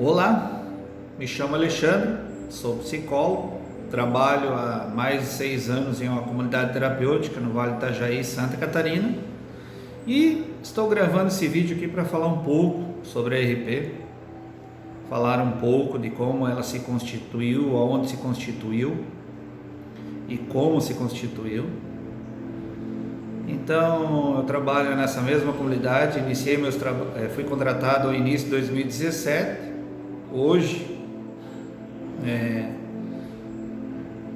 Olá, me chamo Alexandre, sou psicólogo, trabalho há mais de 6 anos em uma comunidade terapêutica no Vale do Itajaí, Santa Catarina, e estou gravando esse vídeo aqui para falar um pouco sobre a RP, falar um pouco de como ela se constituiu, aonde se constituiu e como se constituiu. Então, eu trabalho nessa mesma comunidade, fui contratado ao início de 2017. Hoje,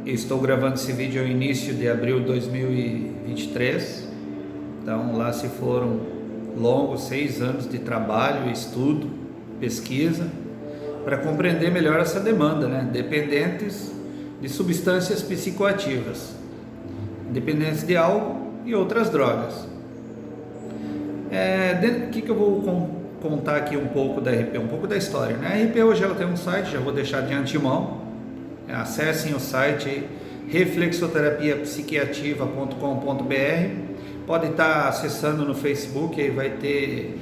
estou gravando esse vídeo ao início de abril de 2023. Então, lá se foram longos 6 anos de trabalho, estudo, pesquisa, para compreender melhor essa demanda, dependentes de substâncias psicoativas, dependentes de álcool e outras drogas. O que eu vou contar aqui um pouco da RP, um pouco da história. A RP hoje ela tem um site, já vou deixar de antemão. Acessem o site reflexoterapiapsiquiativa.com.br. Pode estar acessando no Facebook, aí vai ter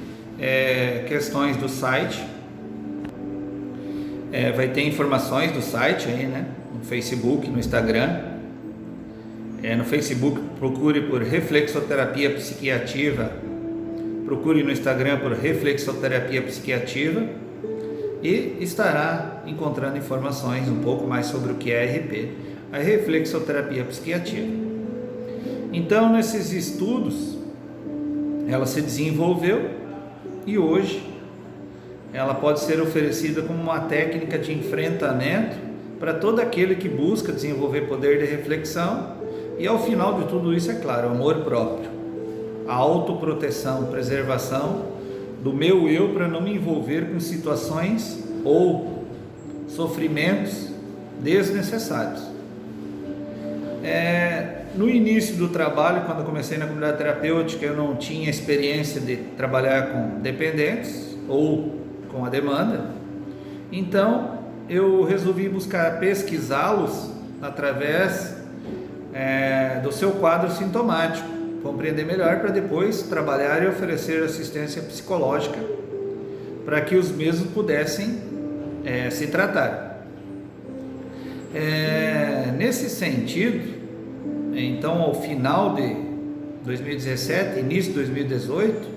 questões do site. Vai ter informações do site aí, no Facebook, no Instagram. No Facebook procure por Reflexoterapia Psiquiativa, procure no Instagram por Reflexoterapia Psiquiativa e estará encontrando informações um pouco mais sobre o que é a RP, a Reflexoterapia Psiquiativa. Então, nesses estudos, ela se desenvolveu e hoje ela pode ser oferecida como uma técnica de enfrentamento para todo aquele que busca desenvolver poder de reflexão. E ao final de tudo isso, é claro, o amor próprio, a autoproteção, preservação do meu eu para não me envolver com situações ou sofrimentos desnecessários. No início do trabalho, quando eu comecei na comunidade terapêutica, eu não tinha experiência de trabalhar com dependentes ou com a demanda, então eu resolvi buscar pesquisá-los através do seu quadro sintomático, compreender melhor para depois trabalhar e oferecer assistência psicológica para que os mesmos pudessem se tratar. Nesse sentido, então ao final de 2017, início de 2018,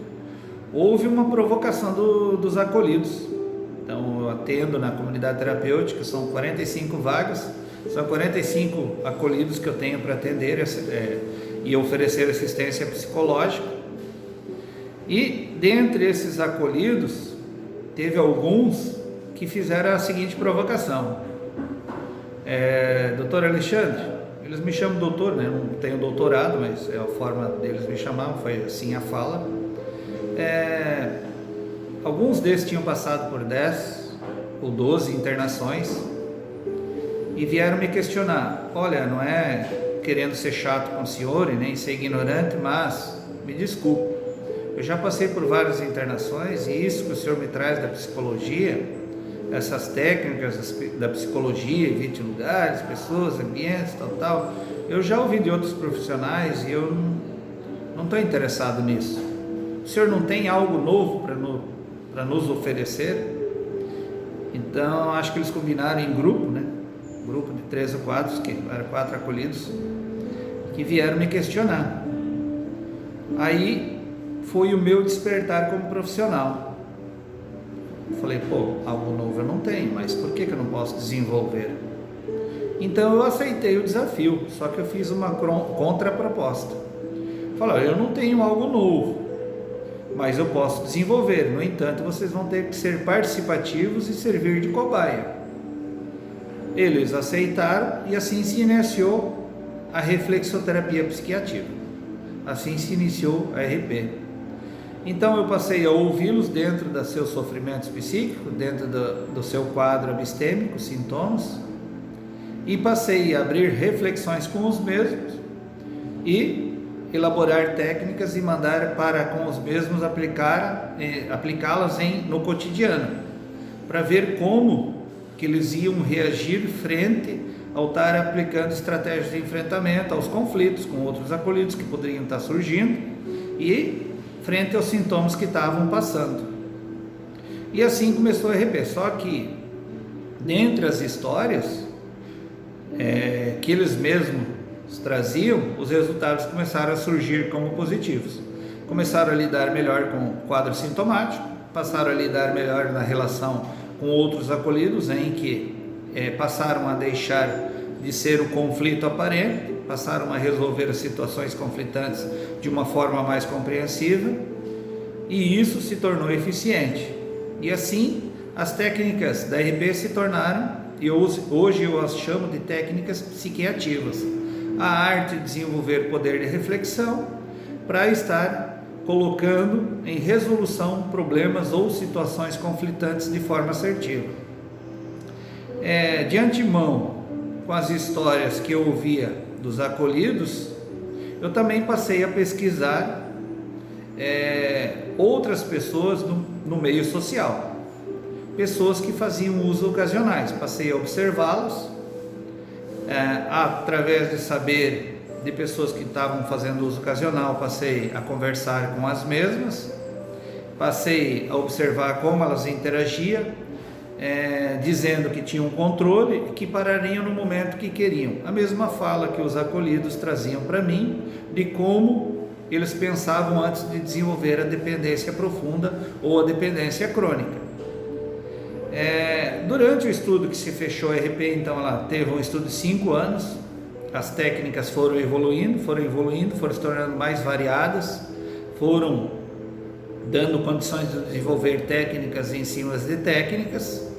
houve uma provocação dos acolhidos. Então eu atendo na comunidade terapêutica, são 45 vagas, são 45 acolhidos que eu tenho para atender e oferecer assistência psicológica. E dentre esses acolhidos, teve alguns que fizeram a seguinte provocação: doutor Alexandre, eles me chamam doutor, não tenho doutorado, mas é a forma deles me chamar, foi assim a fala. Alguns desses tinham passado por 10 ou 12 internações e vieram me questionar: olha, não é querendo ser chato com o senhor e nem ser ignorante, mas me desculpe, eu já passei por várias internações e isso que o senhor me traz da psicologia, essas técnicas da psicologia, evite lugares, pessoas, ambientes, tal, eu já ouvi de outros profissionais e eu não estou interessado nisso. O senhor não tem algo novo para nos oferecer? Então acho que eles combinaram em grupo, grupo de 3 ou 4, que eram 4 acolhidos, que vieram me questionar. Aí foi o meu despertar como profissional. Falei, algo novo eu não tenho, mas por que eu não posso desenvolver? Então eu aceitei o desafio, só que eu fiz uma contraproposta. Falei, eu não tenho algo novo, mas eu posso desenvolver. No entanto, vocês vão ter que ser participativos e servir de cobaia. Eles aceitaram e assim se iniciou a reflexoterapia psiquiativa. Assim se iniciou a RP. Então eu passei a ouvi-los dentro dos seus sofrimentos psíquicos, dentro do seu quadro abstêmico, sintomas, e passei a abrir reflexões com os mesmos e elaborar técnicas e mandar para com os mesmos aplicá-las no cotidiano, para ver como que eles iam reagir frente ao estar aplicando estratégias de enfrentamento aos conflitos com outros acolhidos que poderiam estar surgindo e frente aos sintomas que estavam passando. E assim começou a RP. Só que, dentre as histórias que eles mesmos traziam, os resultados começaram a surgir como positivos. Começaram a lidar melhor com o quadro sintomático, passaram a lidar melhor na relação com outros acolhidos, em que passaram a deixar de ser o conflito aparente, passaram a resolver as situações conflitantes de uma forma mais compreensiva, e isso se tornou eficiente. E assim, as técnicas da RP se tornaram, e hoje eu as chamo de técnicas psiquiativas, a arte de desenvolver poder de reflexão para estar colocando em resolução problemas ou situações conflitantes de forma assertiva. De antemão, com as histórias que eu ouvia dos acolhidos, eu também passei a pesquisar outras pessoas no meio social, pessoas que faziam uso ocasionais. Passei a observá-los, através de saber de pessoas que estavam fazendo uso ocasional, passei a conversar com as mesmas, passei a observar como elas interagiam, dizendo que tinham controle e que parariam no momento que queriam. A mesma fala que os acolhidos traziam para mim, de como eles pensavam antes de desenvolver a dependência profunda ou a dependência crônica. Durante o estudo que se fechou a RP, então ela teve um estudo de 5 anos, as técnicas foram evoluindo, foram se tornando mais variadas, foram dando condições de desenvolver técnicas em cima de técnicas,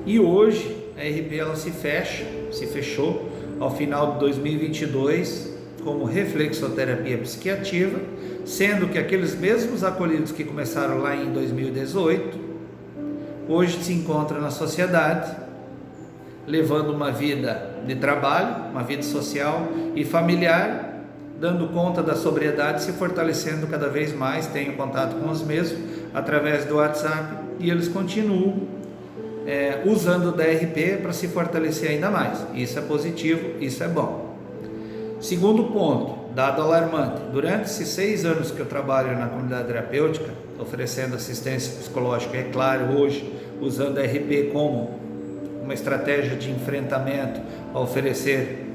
e hoje a RP ela se fechou ao final de 2022 como reflexoterapia psiquiativa, sendo que aqueles mesmos acolhidos que começaram lá em 2018, hoje se encontram na sociedade, levando uma vida de trabalho, uma vida social e familiar, dando conta da sobriedade, se fortalecendo cada vez mais. Tenho contato com os mesmos através do WhatsApp, e eles continuam usando o DRP para se fortalecer ainda mais. Isso é positivo, isso é bom. Segundo ponto, dado alarmante: durante esses 6 anos que eu trabalho na comunidade terapêutica, oferecendo assistência psicológica, é claro, hoje usando a RP como uma estratégia de enfrentamento a oferecer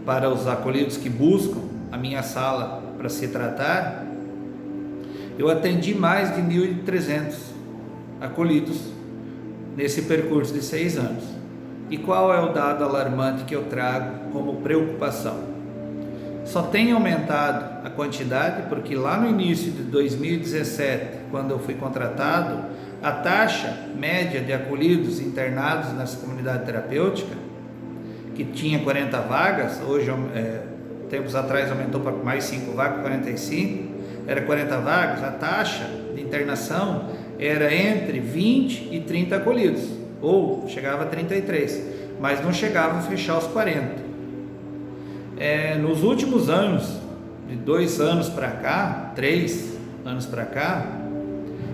para os acolhidos que buscam a minha sala para se tratar, eu atendi mais de 1.300 acolhidos nesse percurso de 6 anos. E qual é o dado alarmante que eu trago como preocupação? Só tem aumentado a quantidade, porque lá no início de 2017, quando eu fui contratado, a taxa média de acolhidos internados nessa comunidade terapêutica, que tinha 40 vagas, hoje, tempos atrás, aumentou para mais 5 vagas, 45, era 40 vagas, a taxa de internação era entre 20 e 30 acolhidos, ou chegava a 33, mas não chegava a fechar os 40. Nos últimos anos, de 2 anos para cá, 3 anos para cá,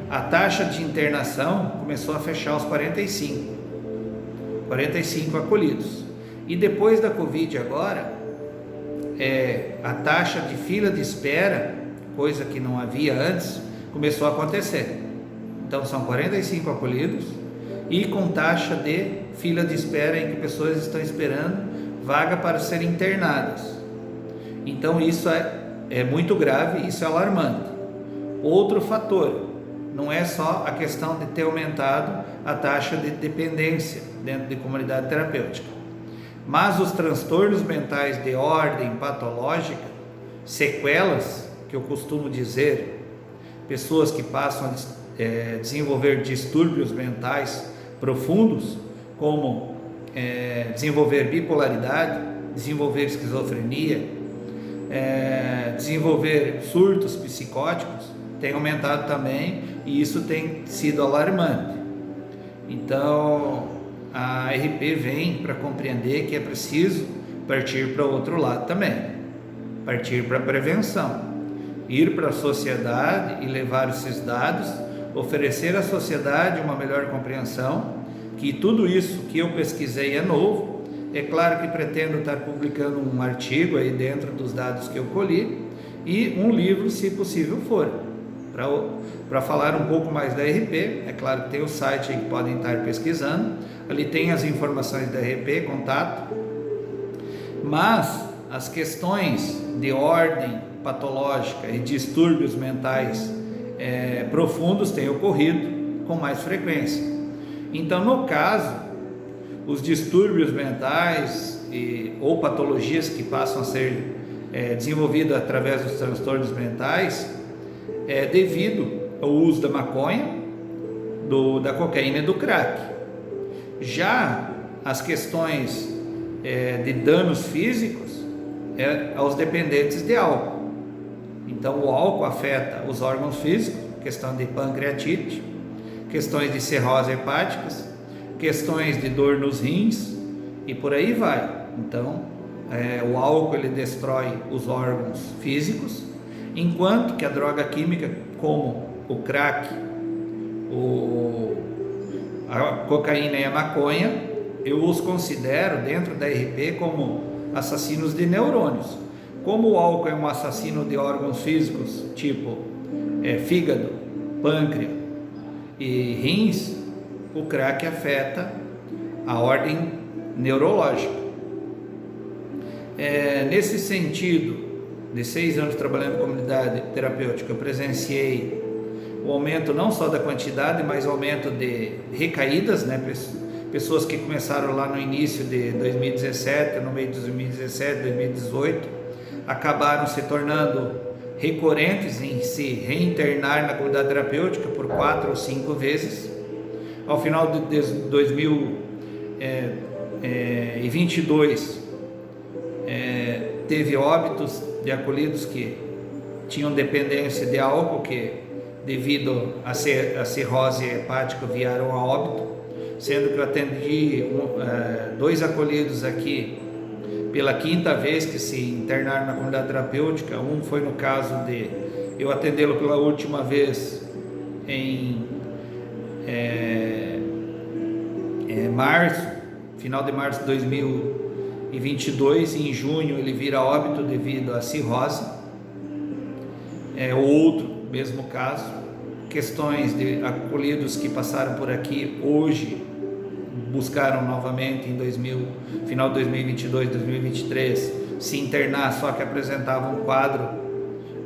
a taxa de internação começou a fechar os 45 acolhidos. E depois da Covid agora, a taxa de fila de espera, coisa que não havia antes, começou a acontecer. Então são 45 acolhidos e com taxa de fila de espera, em que pessoas estão esperando vaga para serem internadas. Então isso é muito grave, isso é alarmante. Outro fator, não é só a questão de ter aumentado a taxa de dependência dentro de comunidade terapêutica, mas os transtornos mentais de ordem patológica, sequelas, que eu costumo dizer, pessoas que passam a desenvolver distúrbios mentais profundos, como desenvolver bipolaridade, desenvolver esquizofrenia, desenvolver surtos psicóticos, tem aumentado também, e isso tem sido alarmante. Então a RP vem para compreender que é preciso partir para o outro lado também, partir para a prevenção, ir para a sociedade e levar esses dados, oferecer à sociedade uma melhor compreensão, que tudo isso que eu pesquisei é novo. É claro que pretendo estar publicando um artigo aí dentro dos dados que eu colhi, e um livro, se possível for, Para falar um pouco mais da RP, é claro que tem o site aí que podem estar pesquisando, ali tem as informações da RP, contato, mas as questões de ordem patológica e distúrbios mentais profundos têm ocorrido com mais frequência. Então, no caso, os distúrbios mentais ou patologias que passam a ser desenvolvidas através dos transtornos mentais devido ao uso da maconha, da cocaína e do crack. Já as questões de danos físicos aos dependentes de álcool. Então, o álcool afeta os órgãos físicos, questão de pancreatite, questões de cirrose hepáticas, questões de dor nos rins e por aí vai. Então, o álcool ele destrói os órgãos físicos, enquanto que a droga química, como o crack, a cocaína e a maconha, eu os considero dentro da RP como assassinos de neurônios. Como o álcool é um assassino de órgãos físicos, tipo fígado, pâncreas e rins, o crack afeta a ordem neurológica. Nesse sentido, de 6 anos trabalhando em comunidade terapêutica, eu presenciei o aumento não só da quantidade, mas o aumento de recaídas, né? Pessoas que começaram lá no início de 2017, no meio de 2017, 2018, acabaram se tornando recorrentes em se reinternar na comunidade terapêutica por 4 ou 5 vezes. Ao final de 2022, teve óbitos de acolhidos que tinham dependência de álcool, que devido à cirrose hepática vieram a óbito, sendo que eu atendi 2 acolhidos aqui pela 5ª vez que se internaram na comunidade terapêutica. Um foi no caso de eu atendê-lo pela última vez em março, final de março de 2022, e em junho ele vira óbito devido à cirrose. O outro, mesmo caso, questões de acolhidos que passaram por aqui hoje buscaram novamente em final de 2022, 2023 se internar, só que apresentavam um quadro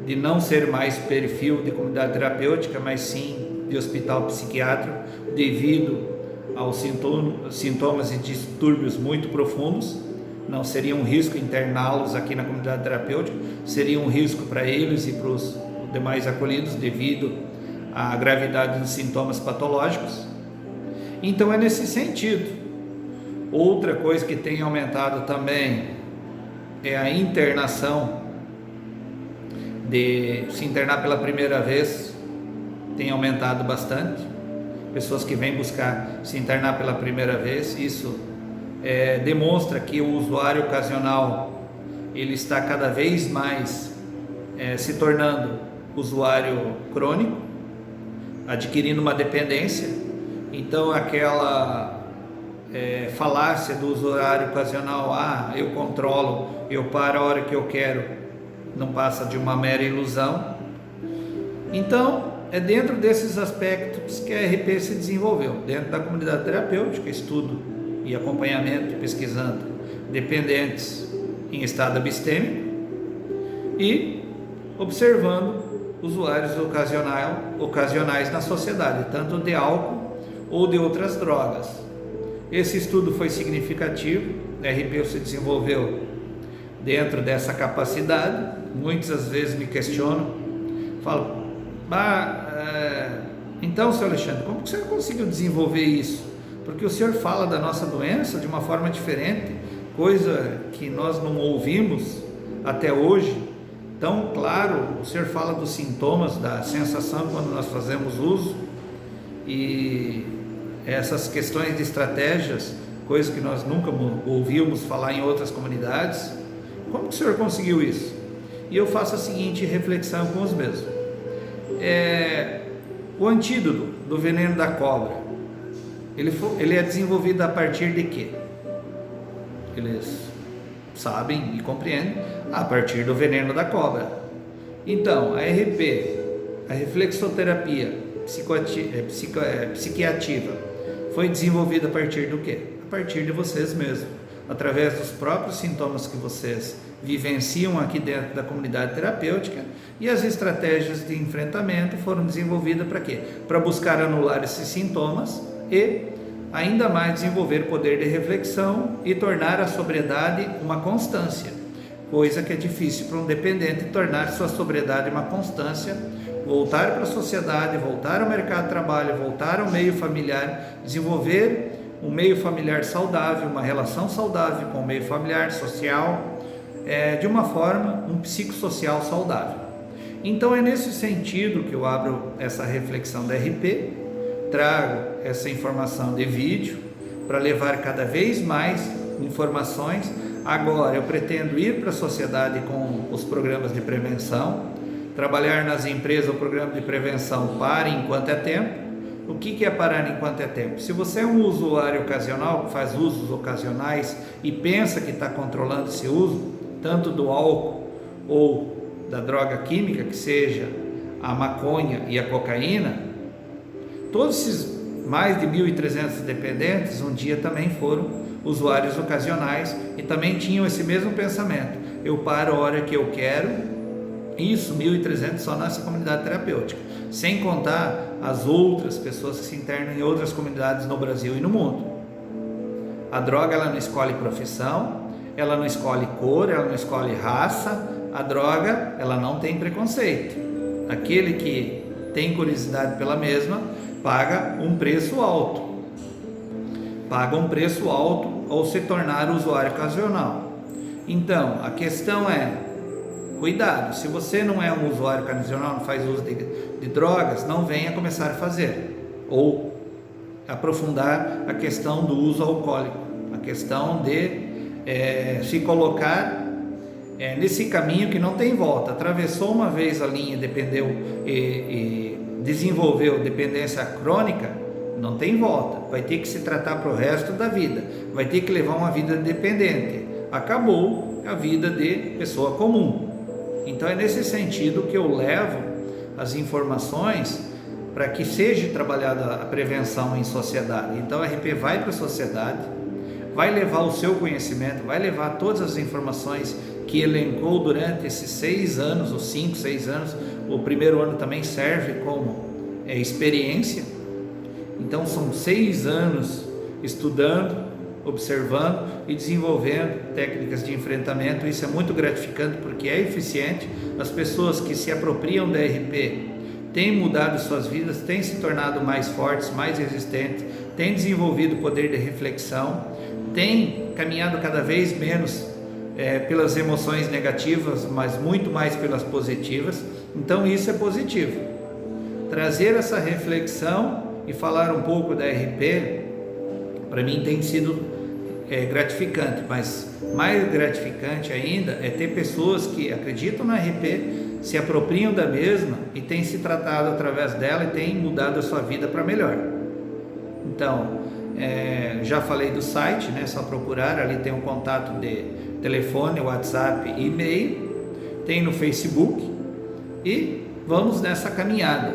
de não ser mais perfil de comunidade terapêutica, mas sim de hospital psiquiátrico, devido aos sintomas e distúrbios muito profundos. Não seria um risco interná-los aqui na comunidade terapêutica, seria um risco para eles e para os demais acolhidos devido à gravidade dos sintomas patológicos. Então é nesse sentido. Outra coisa que tem aumentado também é a internação, de se internar pela primeira vez, tem aumentado bastante. Pessoas que vêm buscar se internar pela primeira vez, isso demonstra que o usuário ocasional ele está cada vez mais se tornando usuário crônico, adquirindo uma dependência. Então aquela falácia do usuário ocasional, eu controlo, eu paro a hora que eu quero, não passa de uma mera ilusão. Então é dentro desses aspectos que a RP se desenvolveu, dentro da comunidade terapêutica, estudo e acompanhamento, pesquisando dependentes em estado abstêmico e observando usuários ocasionais na sociedade, tanto de álcool ou de outras drogas. Esse estudo foi significativo, a RP se desenvolveu dentro dessa capacidade. Muitas vezes me questionam, falam, então, senhor Alexandre, como que o senhor conseguiu desenvolver isso? Porque o senhor fala da nossa doença de uma forma diferente, coisa que nós não ouvimos até hoje. Tão claro, o senhor fala dos sintomas, da sensação quando nós fazemos uso, e essas questões de estratégias, coisas que nós nunca ouvíamos falar em outras comunidades. Como que o senhor conseguiu isso? E eu faço a seguinte reflexão com os mesmos. O antídoto do veneno da cobra, ele é desenvolvido a partir de quê? Eles sabem e compreendem, a partir do veneno da cobra. Então, a RP, a reflexoterapia psiquiativa foi desenvolvida a partir do quê? A partir de vocês mesmos, através dos próprios sintomas que vocês vivenciam aqui dentro da comunidade terapêutica, e as estratégias de enfrentamento foram desenvolvidas para quê? Para buscar anular esses sintomas e ainda mais desenvolver poder de reflexão e tornar a sobriedade uma constância, coisa que é difícil para um dependente, tornar sua sobriedade uma constância, voltar para a sociedade, voltar ao mercado de trabalho, voltar ao meio familiar, desenvolver um meio familiar saudável, uma relação saudável com o meio familiar, social, de uma forma, um psicossocial saudável. Então é nesse sentido que eu abro essa reflexão da RP, trago essa informação de vídeo para levar cada vez mais informações. Agora eu pretendo ir para a sociedade com os programas de prevenção, trabalhar nas empresas o programa de prevenção Pare Enquanto é Tempo. O que é parar enquanto é tempo? Se você é um usuário ocasional, que faz usos ocasionais e pensa que está controlando esse uso, tanto do álcool ou da droga química, que seja a maconha e a cocaína, todos esses mais de 1.300 dependentes um dia também foram usuários ocasionais e também tinham esse mesmo pensamento: eu paro a hora que eu quero. Isso, 1.300 só nessa comunidade terapêutica, sem contar as outras pessoas que se internam em outras comunidades no Brasil e no mundo. A droga, ela não escolhe profissão, ela não escolhe cor, ela não escolhe raça. A droga, ela não tem preconceito. Aquele que tem curiosidade pela mesma paga um preço alto ao se tornar usuário ocasional. Então a questão é: cuidado, se você não é um usuário ocasional, não faz uso de drogas, não venha começar a fazer ou aprofundar a questão do uso alcoólico, a questão de se colocar nesse caminho que não tem volta. Atravessou uma vez a linha, dependeu e desenvolveu dependência crônica, não tem volta, vai ter que se tratar para o resto da vida, vai ter que levar uma vida dependente, acabou a vida de pessoa comum. Então é nesse sentido que eu levo as informações para que seja trabalhada a prevenção em sociedade. Então a RP vai para a sociedade, vai levar o seu conhecimento, vai levar todas as informações que elencou durante esses 6 anos, ou 5, 6 anos. O primeiro ano também serve como experiência. Então são 6 anos estudando, observando e desenvolvendo técnicas de enfrentamento. Isso é muito gratificante porque é eficiente. As pessoas que se apropriam da RP têm mudado suas vidas, têm se tornado mais fortes, mais resistentes, têm desenvolvido poder de reflexão, têm caminhado cada vez menos pelas emoções negativas, mas muito mais pelas positivas. Então isso é positivo. Trazer essa reflexão e falar um pouco da RP, para mim tem sido gratificante, mas mais gratificante ainda é ter pessoas que acreditam na RP, se apropriam da mesma e têm se tratado através dela e têm mudado a sua vida para melhor. Então, já falei do site, né? Só procurar, ali tem um contato de telefone, WhatsApp e e-mail, tem no Facebook, e vamos nessa caminhada.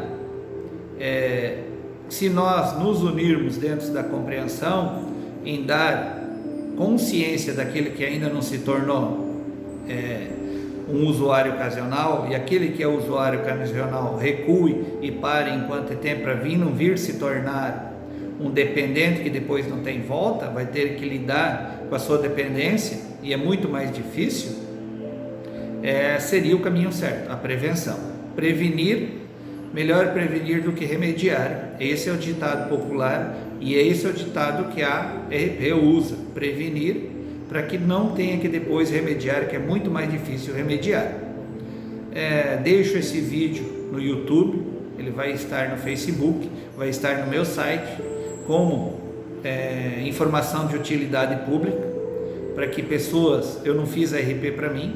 Se nós nos unirmos dentro da compreensão, em dar consciência daquele que ainda não se tornou um usuário ocasional, e aquele que é usuário ocasional recue e pare enquanto é tempo, para não vir se tornar um dependente que depois não tem volta, vai ter que lidar com a sua dependência e é muito mais difícil. Seria o caminho certo, a prevenção. Prevenir, melhor prevenir do que remediar. Esse é o ditado popular e esse é o ditado que a RP usa: prevenir, para que não tenha que depois remediar, que é muito mais difícil remediar. Deixo esse vídeo no YouTube, ele vai estar no Facebook, vai estar no meu site como informação de utilidade pública, para que pessoas, eu não fiz a RP para mim,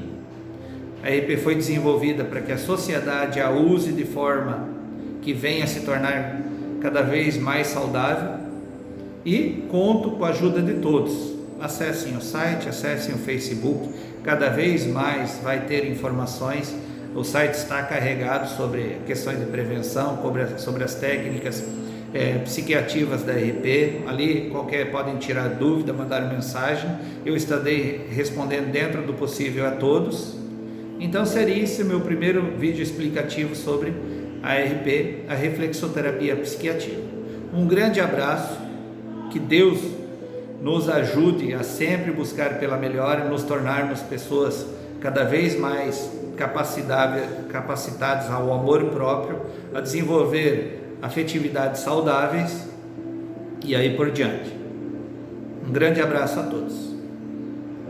a RP foi desenvolvida para que a sociedade a use de forma que venha a se tornar cada vez mais saudável, e conto com a ajuda de todos. Acessem o site, acessem o Facebook, cada vez mais vai ter informações O site está carregado sobre questões de prevenção, sobre as técnicas psiquiativas da RP. Ali podem tirar dúvida, mandar mensagem. Eu estarei respondendo dentro do possível a todos. Então seria esse o meu primeiro vídeo explicativo sobre a RP, a reflexoterapia psiquiativa. Um grande abraço, que Deus nos ajude a sempre buscar pela melhora e nos tornarmos pessoas cada vez mais capacitadas ao amor próprio, a desenvolver afetividades saudáveis e aí por diante. Um grande abraço a todos.